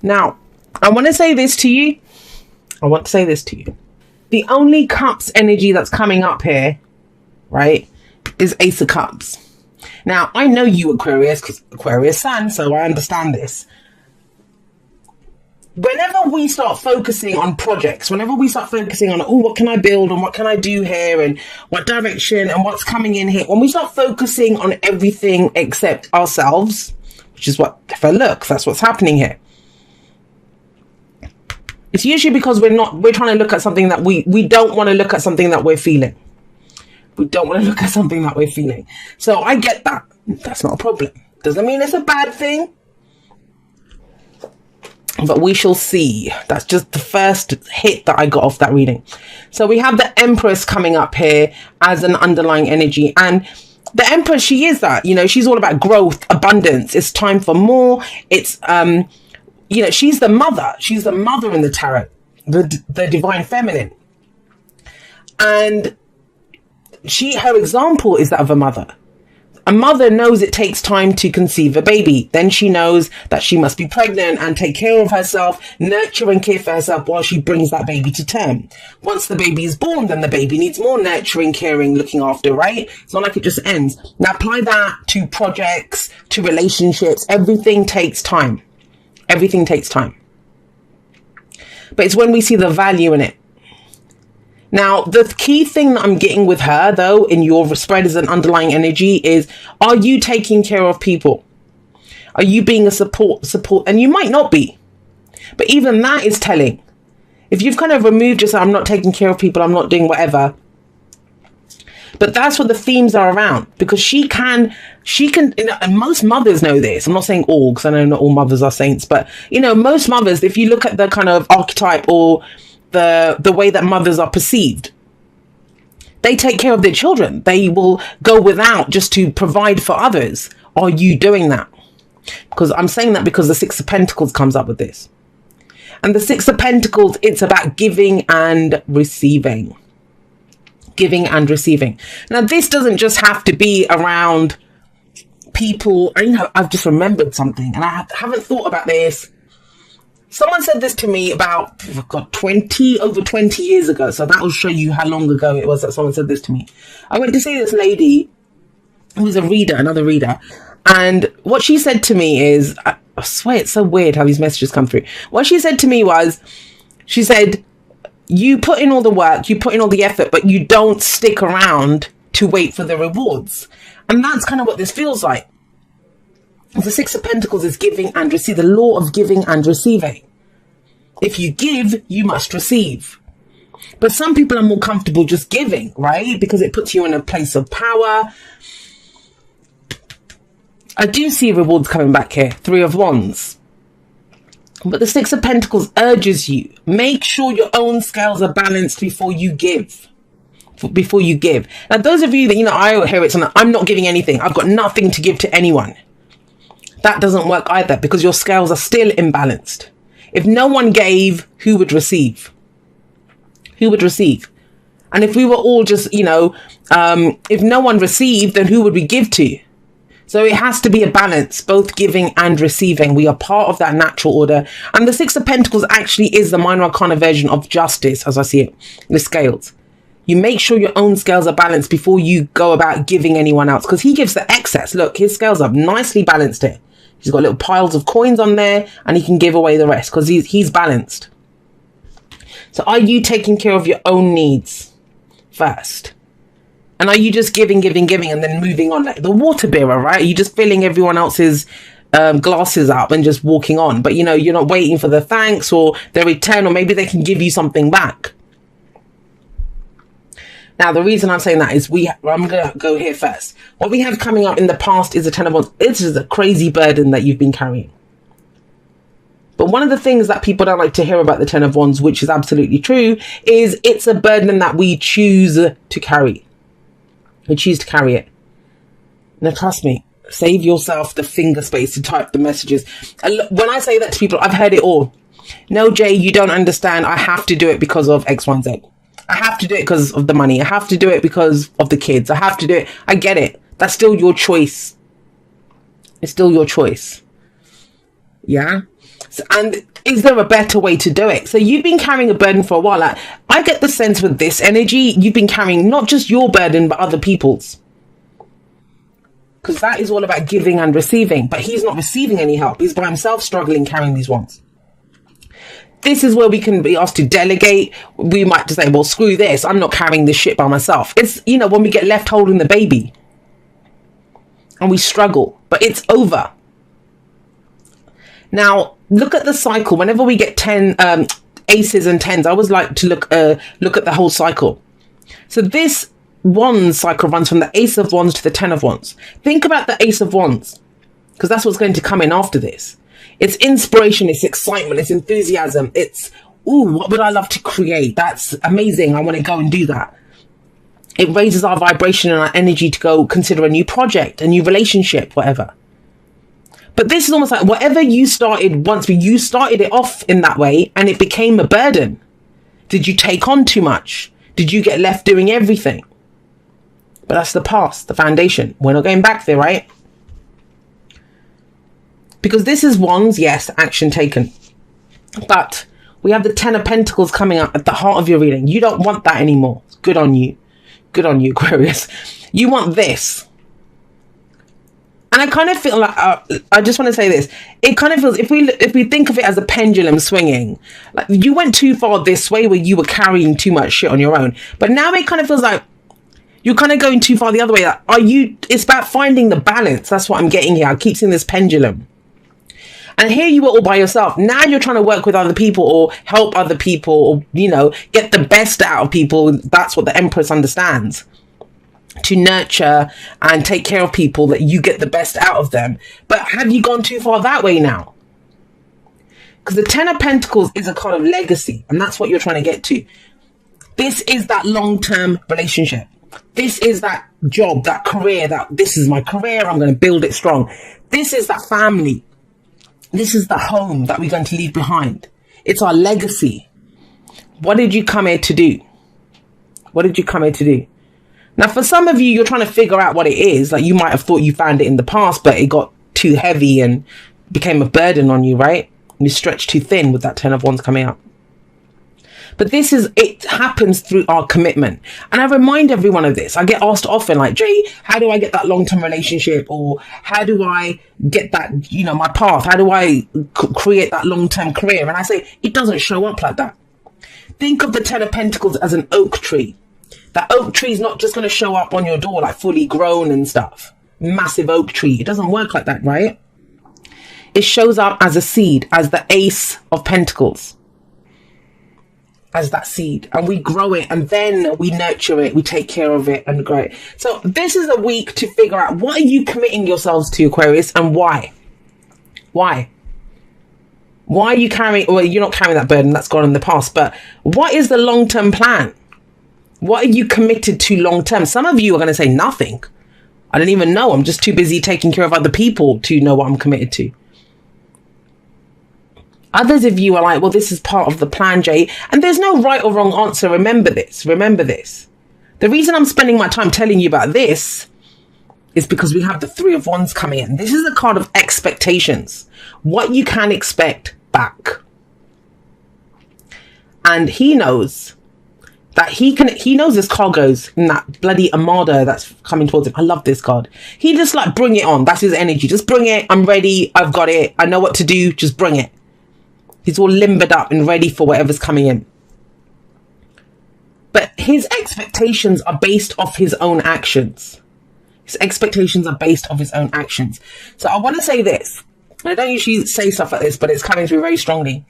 Now, I want to say this to you. The only cups energy that's coming up here, right, is Ace of Cups. Now, I know you Aquarius, because Aquarius Sun, so I understand this. Whenever we start focusing on projects, whenever we start focusing on, what can I build and what can I do here and what direction and what's coming in here, when we start focusing on everything except ourselves, which is what, if I look, that's what's happening here. It's usually because we're trying to look at something that we don't want to look at something that we're feeling. We don't want to look at something that we're feeling. So I get that. That's not a problem. Doesn't mean it's a bad thing. But we shall see. That's just the first hit that I got off that reading. So we have the Empress coming up here as an underlying energy. And the Empress, she is that. You know, she's all about growth, abundance. It's time for more. It's, you know, she's the mother. She's the mother in the tarot. The divine feminine. And her example is that of a mother. A mother knows it takes time to conceive a baby. Then she knows that she must be pregnant and take care of herself, nurture and care for herself while she brings that baby to term. Once the baby is born, then the baby needs more nurturing, caring, looking after, right? It's not like it just ends. Now apply that to projects, to relationships. Everything takes time. Everything takes time. But it's when we see the value in it. Now, the key thing that I'm getting with her, though, in your spread as an underlying energy is, are you taking care of people? Are you being a support? And you might not be. But even that is telling. If you've kind of removed yourself, I'm not taking care of people, I'm not doing whatever. But that's what the themes are around. Because she can, you know, and most mothers know this. I'm not saying all, because I know not all mothers are saints. But, you know, most mothers, if you look at the kind of archetype or the way that mothers are perceived, they take care of their children. They will go without just to provide for others. Are you doing that? Because I'm saying that because the Six of Pentacles comes up with this. And the Six of Pentacles, it's about giving and receiving. Giving and receiving. Now, this doesn't just have to be around people. You know, I've just remembered something and I haven't thought about this. Someone said this to me about, over 20 years ago. So that will show you how long ago it was that someone said this to me. I went to see this lady who was a reader, another reader. And what she said to me is, I swear it's so weird how these messages come through. What she said to me was, she said, you put in all the work, you put in all the effort, but you don't stick around to wait for the rewards. And that's kind of what this feels like. The Six of Pentacles is giving and receive, the law of giving and receiving. If you give, you must receive. But some people are more comfortable just giving, right? Because it puts you in a place of power. I do see rewards coming back here. Three of Wands. But the Six of Pentacles urges you, make sure your own scales are balanced before you give. Before you give. Now, those of you that, you know, I hear it, I'm not giving anything. I've got nothing to give to anyone. That doesn't work either because your scales are still imbalanced. If no one gave, who would receive? Who would receive? And if we were all just, you know, if no one received, then who would we give to? So it has to be a balance, both giving and receiving. We are part of that natural order. And the Six of Pentacles actually is the minor arcana version of justice, as I see it, with scales. You make sure your own scales are balanced before you go about giving anyone else. Because he gives the excess. Look, his scales are nicely balanced here. He's got little piles of coins on there and he can give away the rest because he's balanced. So are you taking care of your own needs first? And are you just giving and then moving on like the water bearer, right? Are you just filling everyone else's glasses up and just walking on? But, you know, you're not waiting for the thanks or their return, or maybe they can give you something back. Now, the reason I'm saying that is I'm going to go here first. What we have coming up in the past is a Ten of Wands. It is a crazy burden that you've been carrying. But one of the things that people don't like to hear about the Ten of Wands, which is absolutely true, is it's a burden that we choose to carry. We choose to carry it. Now, trust me, save yourself the finger space to type the messages. And when I say that to people, I've heard it all. No, Jay, you don't understand. I have to do it because of X, Y, and Z. I have to do it because of the money. I have to do it because of the kids. I have to do it. I get it. That's still your choice. It's still your choice. Yeah. And is there a better way to do it? So you've been carrying a burden for a while. Like, I get the sense with this energy, you've been carrying not just your burden, but other people's. Because that is all about giving and receiving. But he's not receiving any help. He's by himself struggling carrying these ones. This is where we can be asked to delegate. We might just say, well, screw this. I'm not carrying this shit by myself. It's, you know, when we get left holding the baby and we struggle, but it's over. Now, look at the cycle. Whenever we get 10 aces and tens, I always like to look at the whole cycle. So this wands cycle runs from the ace of wands to the 10 of wands. Think about the ace of wands, because that's what's going to come in after this. It's inspiration, it's excitement, it's enthusiasm. It's, ooh, what would I love to create? That's amazing. I want to go and do that. It raises our vibration and our energy to go consider a new project, a new relationship, whatever. But this is almost like whatever you started, once you started it off in that way and it became a burden. Did you take on too much? Did you get left doing everything? But that's the past, the foundation. We're not going back there, right? Because this is wands, yes, action taken. But we have the 10 of Pentacles coming up at the heart of your reading. You don't want that anymore. Good on you. Good on you, Aquarius. You want this. And I kind of feel like, I just want to say this. It kind of feels, if we think of it as a pendulum swinging, like you went too far this way where you were carrying too much shit on your own. But now it kind of feels like you're kind of going too far the other way. Like, it's about finding the balance. That's what I'm getting here. I keep seeing this pendulum. And here you were all by yourself. Now you're trying to work with other people or help other people or, you know, get the best out of people. That's what the Empress understands. To nurture and take care of people, that you get the best out of them. But have you gone too far that way now? Because the 10 of Pentacles is a kind of legacy. And that's what you're trying to get to. This is that long-term relationship. This is that job, that career, that this is my career. I'm going to build it strong. This is that family. This is the home that we're going to leave behind. It's our legacy. What did you come here to do? What did you come here to do? Now, for some of you, you're trying to figure out what it is. Like, you might have thought you found it in the past, but it got too heavy and became a burden on you, right? You stretched too thin with that 10 of wands coming up. But it happens through our commitment. And I remind everyone of this. I get asked often, like, Jay, how do I get that long-term relationship? Or how do I get that, you know, my path? How do I create that long-term career? And I say, it doesn't show up like that. Think of the 10 of Pentacles as an oak tree. That oak tree is not just going to show up on your door like fully grown and stuff. Massive oak tree. It doesn't work like that, right? It shows up as a seed, as the ace of Pentacles. As that seed, and we grow it, and then we nurture it, we take care of it and grow it. So this is a week to figure out, what are you committing yourselves to, Aquarius, and why? Why are you carrying, well, you're not carrying that burden, that's gone in the past, but what is the long-term plan? What are you committed to long-term? Some of you are going to say nothing. I don't even know. I'm just too busy taking care of other people to know what I'm committed to. Others of you are like, well, this is part of the plan, Jay. And there's no right or wrong answer. Remember this. Remember this. The reason I'm spending my time telling you about this is because we have the 3 of Wands coming in. This is a card of expectations. What you can expect back. And he knows that he knows this card goes in that bloody armada that's coming towards him. I love this card. He just like, bring it on. That's his energy. Just bring it. I'm ready. I've got it. I know what to do. Just bring it. He's all limbered up and ready for whatever's coming in. But his expectations are based off his own actions. His expectations are based off his own actions. So I want to say this. I don't usually say stuff like this, but it's coming through very strongly.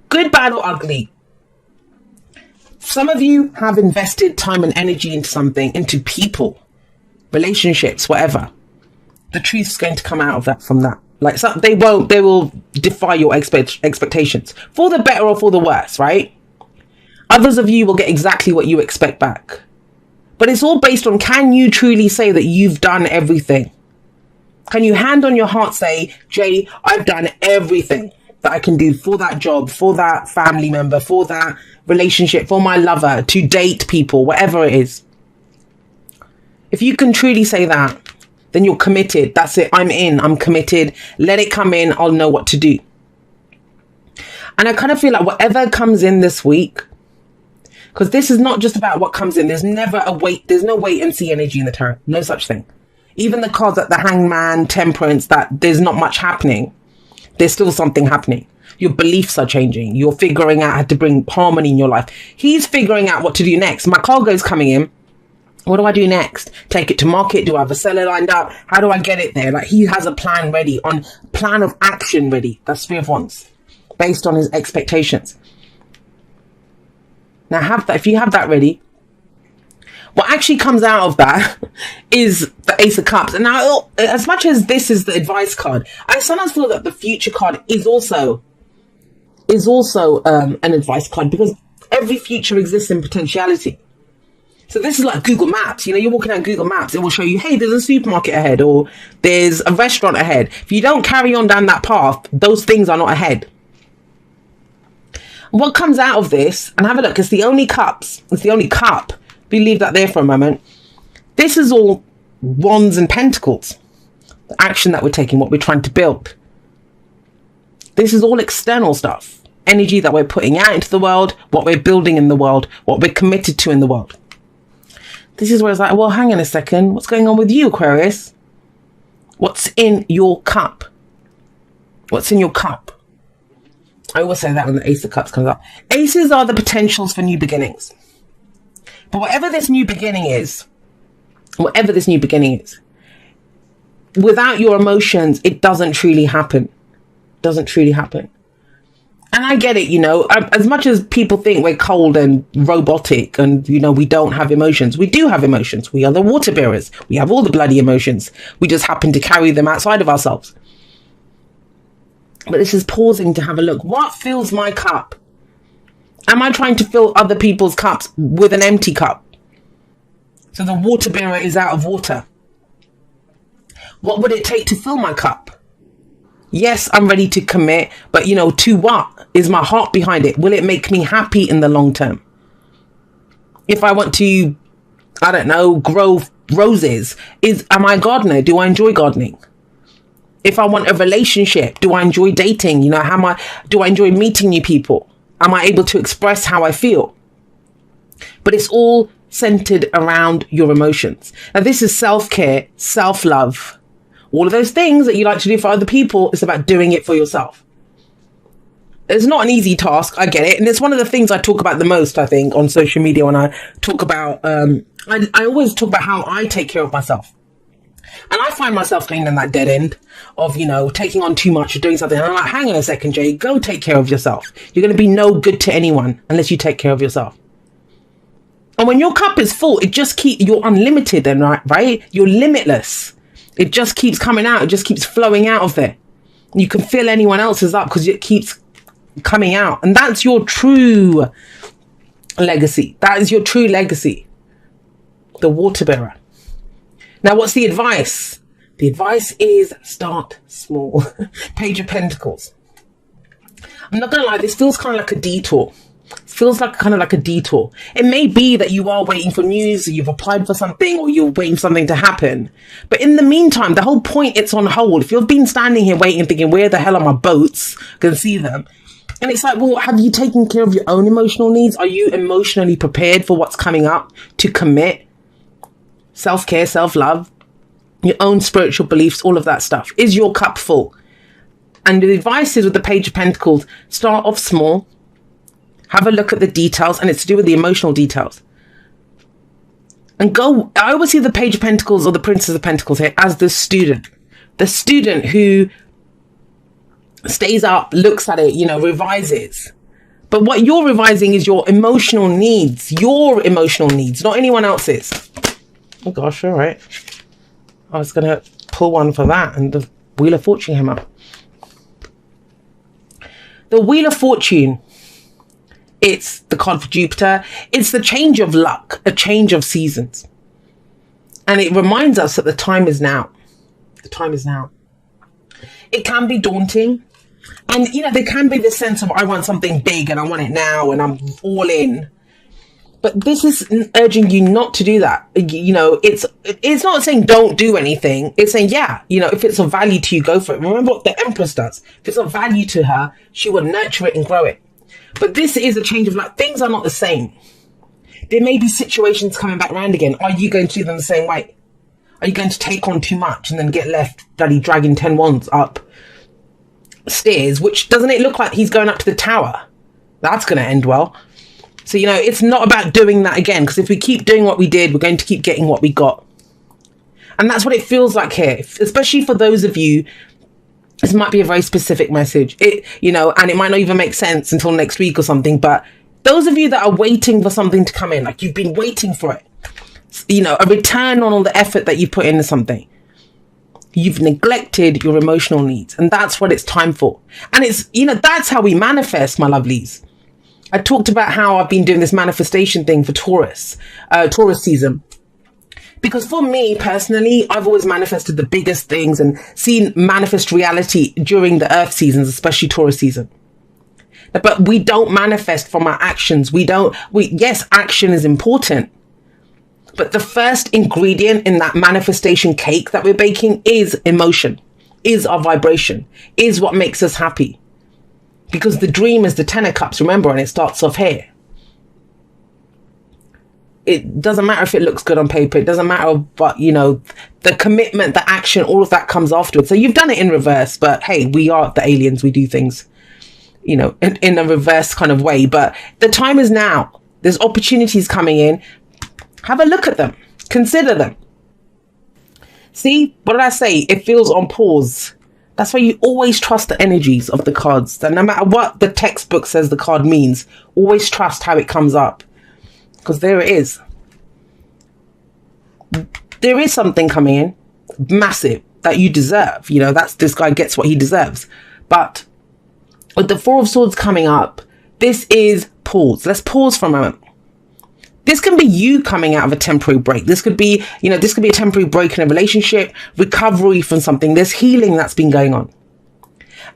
Good, bad, or ugly. Some of you have invested time and energy into something, into people, relationships, whatever. The truth's going to come out of that from that. Like, so they will defy your expectations for the better or for the worse, right? Others of you will get exactly what you expect back. But it's all based on, can you truly say that you've done everything? Can you hand on your heart say, Jay, I've done everything that I can do for that job, for that family member, for that relationship, for my lover, to date people, whatever it is. If you can truly say that, then you're committed. That's it. I'm in. I'm committed. Let it come in. I'll know what to do. And I kind of feel like whatever comes in this week, because this is not just about what comes in. There's never a wait. There's no wait and see energy in the tarot. No such thing. Even the cards at the Hangman, Temperance, that there's not much happening. There's still something happening. Your beliefs are changing. You're figuring out how to bring harmony in your life. He's figuring out what to do next. My cargo's coming in. What do I do next? Take it to market? Do I have a seller lined up? How do I get it there? Like, he has a plan ready, on plan of action ready. That's Three of Wands, based on his expectations. Now have that. If you have that ready, what actually comes out of that is the Ace of Cups. And now, as much as this is the advice card, I sometimes feel that the future card is also an advice card, because every future exists in potentiality. So this is like Google Maps. You know, you're walking down Google Maps, it will show you, hey, there's a supermarket ahead, or there's a restaurant ahead. If you don't carry on down that path, those things are not ahead. What comes out of this, and have a look, it's the only cups. It's the only cup. If you leave that there for a moment, this is all Wands and Pentacles. The action that we're taking, what we're trying to build. This is all external stuff. Energy that we're putting out into the world, what we're building in the world, what we're committed to in the world. This is where it's like, well, hang on a second. What's going on with you, Aquarius? What's in your cup? What's in your cup? I always say that when the Ace of Cups comes up. Aces are the potentials for new beginnings. But whatever this new beginning is, without your emotions, it doesn't truly happen. Doesn't truly happen. And I get it, you know, as much as people think we're cold and robotic and, you know, we don't have emotions. We do have emotions. We are the water bearers. We have all the bloody emotions. We just happen to carry them outside of ourselves. But this is pausing to have a look. What fills my cup? Am I trying to fill other people's cups with an empty cup? So the water bearer is out of water. What would it take to fill my cup? Yes, I'm ready to commit, but, you know, to what? Is my heart behind it? Will it make me happy in the long term? If I want to, I don't know, grow roses, am I a gardener? Do I enjoy gardening? If I want a relationship, do I enjoy dating? You know, do I enjoy meeting new people? Am I able to express how I feel? But it's all centered around your emotions. Now, this is self-care, self-love. All of those things that you like to do for other people, it's about doing it for yourself. It's not an easy task, I get it. And it's one of the things I talk about the most, I think, on social media when I talk about, I always talk about how I take care of myself. And I find myself going in that dead end of, you know, taking on too much or doing something. And I'm like, hang on a second, Jay, go take care of yourself. You're going to be no good to anyone unless you take care of yourself. And when your cup is full, you're unlimited then, right? You're limitless. It just keeps coming out. It just keeps flowing out of there. You can fill anyone else's up because it keeps coming out. And that's your true legacy. That is your true legacy. The water bearer. Now, what's the advice? The advice is start small. Page of Pentacles. I'm not going to lie, this feels kind of like a detour. It feels like kind of like a detour. It may be that you are waiting for news, or you've applied for something, or you're waiting for something to happen. But in the meantime, the whole point, it's on hold. If you've been standing here waiting, thinking, where the hell are my boats? I can see them. And it's like, well, have you taken care of your own emotional needs? Are you emotionally prepared for what's coming up to commit? Self-care, self-love, your own spiritual beliefs, all of that stuff. Is your cup full? And the advice is with the Page of Pentacles, start off small, have a look at the details, and it's to do with the emotional details. And go, I always see the Page of Pentacles or the Princess of Pentacles here as the student who stays up, looks at it, you know, revises. But what you're revising is your emotional needs, not anyone else's. Oh gosh, all right. I was going to pull one for that, and the Wheel of Fortune came up. The Wheel of Fortune, it's the card for Jupiter. It's the change of luck, a change of seasons. And it reminds us that the time is now. The time is now. It can be daunting. And, you know, there can be this sense of, I want something big and I want it now and I'm all in. But this is urging you not to do that. You know, it's not saying don't do anything. It's saying, yeah, you know, if it's of value to you, go for it. Remember what the Empress does. If it's of value to her, she will nurture it and grow it. But this is a change of life. Things are not the same. There may be situations coming back around again. Are you going to do them the same way? Are you going to take on too much and then get left bloody dragging 10 wands up stairs, which doesn't it look like he's going up to the tower? That's going to end well. So, you know, it's not about doing that again, because if we keep doing what we did, we're going to keep getting what we got. And that's what it feels like here, especially for those of you. This might be a very specific message, you know, and it might not even make sense until next week or something. But those of you that are waiting for something to come in, like you've been waiting for it, you know, a return on all the effort that you put into something. You've neglected your emotional needs, and that's what it's time for. And it's, you know, that's how we manifest, my lovelies. I talked about how I've been doing this manifestation thing for Taurus season. Because for me personally, I've always manifested the biggest things and seen manifest reality during the Earth seasons, especially Taurus season. But we don't manifest from our actions. Yes, action is important. But the first ingredient in that manifestation cake that we're baking is emotion, is our vibration, is what makes us happy. Because the dream is the 10 of cups, remember, and it starts off here. It doesn't matter if it looks good on paper. It doesn't matter, but, you know, the commitment, the action, all of that comes afterwards. So you've done it in reverse, but hey, we are the aliens. We do things, you know, in a reverse kind of way. But the time is now. There's opportunities coming in. Have a look at them. Consider them. See, what did I say? It feels on pause. That's why you always trust the energies of the cards. And no matter what the textbook says the card means, always trust how it comes up. Because there it is. There is something coming in, massive, that you deserve. You know, this guy gets what he deserves. But with the Four of Swords coming up, this is pause. Let's pause for a moment. This can be you coming out of a temporary break. This could be, you know, this could be a temporary break in a relationship, recovery from something. There's healing that's been going on.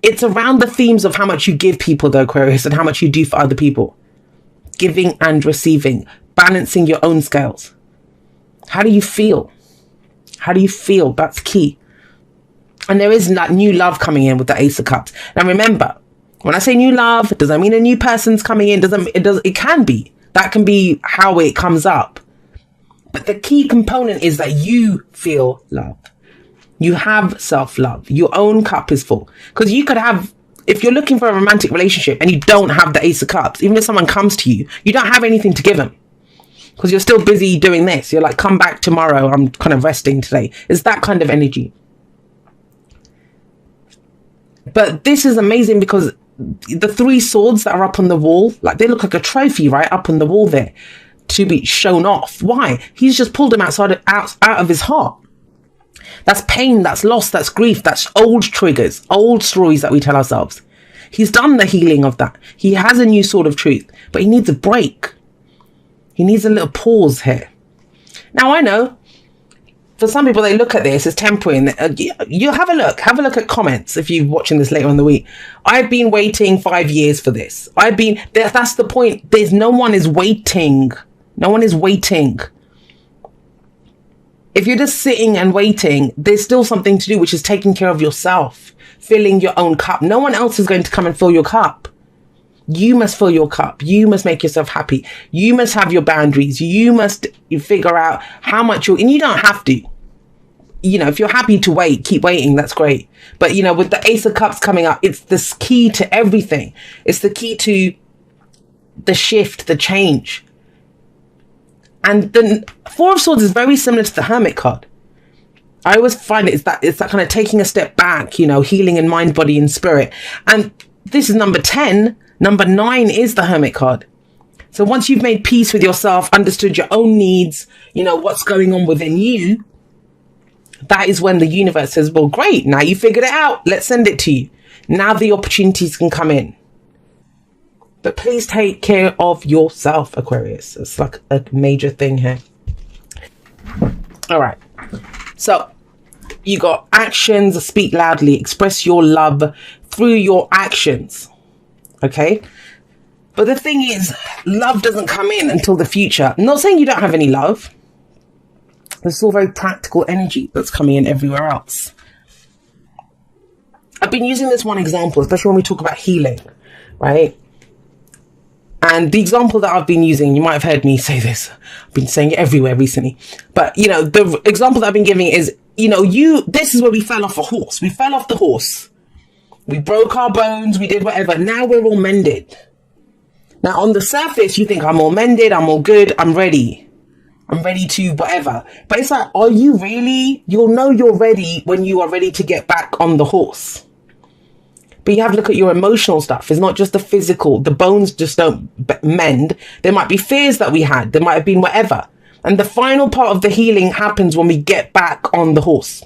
It's around the themes of how much you give people, though, Aquarius, and how much you do for other people. Giving and receiving, balancing your own scales. How do you feel? How do you feel? That's key. And there is that new love coming in with the Ace of Cups. Now, remember, when I say new love, it doesn't mean a new person's coming in. It can be. That can be how it comes up. But the key component is that you feel love. You have self-love. Your own cup is full. Because you could have, if you're looking for a romantic relationship and you don't have the Ace of Cups, even if someone comes to you, you don't have anything to give them. Because you're still busy doing this. You're like, come back tomorrow. I'm kind of resting today. It's that kind of energy. But this is amazing because the 3 swords that are up on the wall, like they look like a trophy, right? Up on the wall there to be shown off. Why? He's just pulled them out of his heart. That's pain, that's loss, that's grief, that's old triggers, old stories that we tell ourselves. He's done the healing of that. He has a new sword of truth, but he needs a break. He needs a little pause here. Now, I know for some people, they look at this as temporary. And you have a look at comments if you're watching this later in the week. I've been waiting 5 years for this. That's the point. No one is waiting. No one is waiting. If you're just sitting and waiting, there's still something to do, which is taking care of yourself, filling your own cup. No one else is going to come and fill your cup. You must fill your cup. You must make yourself happy. You must have your boundaries. You must figure out how much and you don't have to. You know, if you're happy to wait, keep waiting. That's great. But, you know, with the Ace of Cups coming up, it's the key to everything. It's the key to the shift, the change. And the Four of Swords is very similar to the Hermit card. I always find it's that kind of taking a step back, you know, healing in mind, body and spirit. And this is number 10. Number 9 is the Hermit card. So once you've made peace with yourself, understood your own needs, you know, what's going on within you, that is when the universe says, well, great. Now you figured it out. Let's send it to you. Now the opportunities can come in. But please take care of yourself, Aquarius. It's like a major thing here. All right. So you got actions, speak loudly, express your love through your actions. Okay. But the thing is, love doesn't come in until the future. I'm not saying you don't have any love. There's still very practical energy that's coming in everywhere else. I've been using this one example, especially when we talk about healing, right? And the example that I've been using, you might have heard me say this. I've been saying it everywhere recently. But, you know, the example that I've been giving is, you know, this is where we fell off a horse. We fell off the horse. We broke our bones. We did whatever. Now we're all mended. Now, on the surface, you think I'm all mended. I'm all good. I'm ready. I'm ready to whatever. But it's like, are you really? You'll know you're ready when you are ready to get back on the horse. But you have to look at your emotional stuff. It's not just the physical. The bones just don't mend. There might be fears that we had. There might have been whatever. And the final part of the healing happens when we get back on the horse.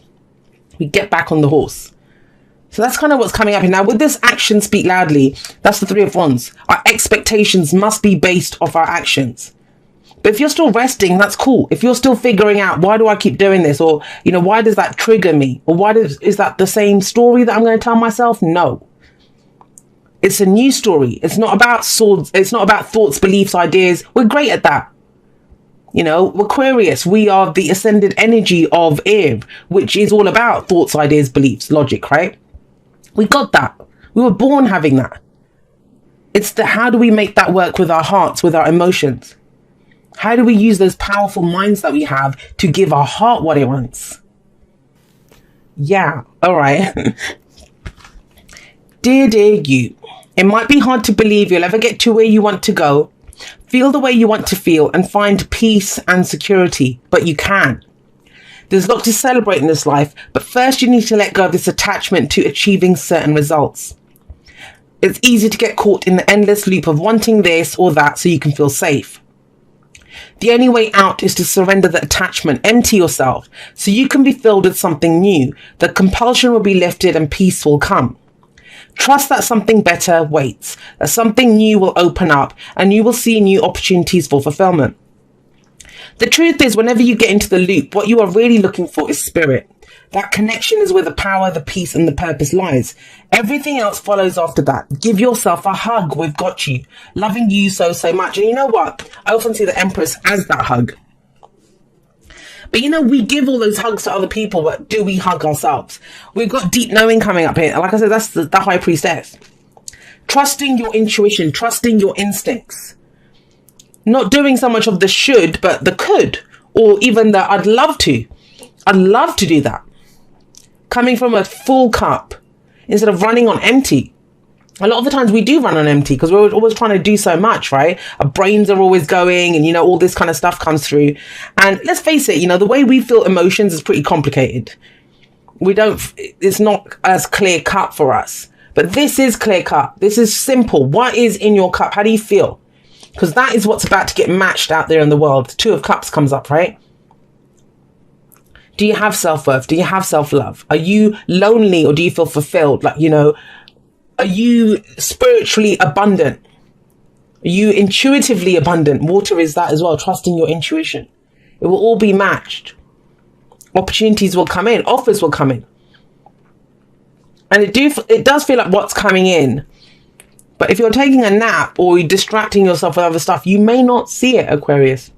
We get back on the horse. So that's kind of what's coming up here. Now, with this action speak loudly, that's the Three of Wands. Our expectations must be based off our actions. But if you're still resting, that's cool. If you're still figuring out, why do I keep doing this? Or, you know, why does that trigger me? Or is that the same story that I'm going to tell myself? No. It's a new story. It's not about swords. It's not about thoughts, beliefs, ideas. We're great at that. You know, Aquarius, we are the ascended energy of air, which is all about thoughts, ideas, beliefs, logic, right? We got that. We were born having that. It's how do we make that work with our hearts, with our emotions? How do we use those powerful minds that we have to give our heart what it wants? Yeah, all right. Dear you, it might be hard to believe you'll ever get to where you want to go, feel the way you want to feel, and find peace and security, but you can. There's a lot to celebrate in this life, but first you need to let go of this attachment to achieving certain results. It's easy to get caught in the endless loop of wanting this or that so you can feel safe. The only way out is to surrender the attachment, empty yourself, so you can be filled with something new. The compulsion will be lifted and peace will come. Trust that something better waits, that something new will open up, and you will see new opportunities for fulfillment. The truth is, whenever you get into the loop, what you are really looking for is spirit. That connection is where the power, the peace, and the purpose lies. Everything else follows after that. Give yourself a hug. We've got you. Loving you so much. And you know what? I often see the Empress as that hug. But you know, we give all those hugs to other people, but do we hug ourselves? We've got deep knowing coming up here. Like I said, that's the High Priestess. Trusting your intuition, trusting your instincts. Not doing so much of the should, but the could. Or even the I'd love to. I'd love to do that. Coming from a full cup instead of running on empty. A lot of the times we do run on empty because we're always trying to do so much, right? Our brains are always going and, you know, all this kind of stuff comes through. And let's face it, you know, the way we feel emotions is pretty complicated. It's not as clear cut for us. But this is clear cut. This is simple. What is in your cup? How do you feel? Because that is what's about to get matched out there in the world. Two of Cups comes up, right? Do you have self-worth? Do you have self-love? Are you lonely or do you feel fulfilled? Like, you know, are you spiritually abundant? Are you intuitively abundant? Water is that as well, trusting your intuition. It will all be matched. Opportunities will come in, offers will come in. And it does feel like what's coming in. But if you're taking a nap or you're distracting yourself with other stuff, you may not see it, Aquarius.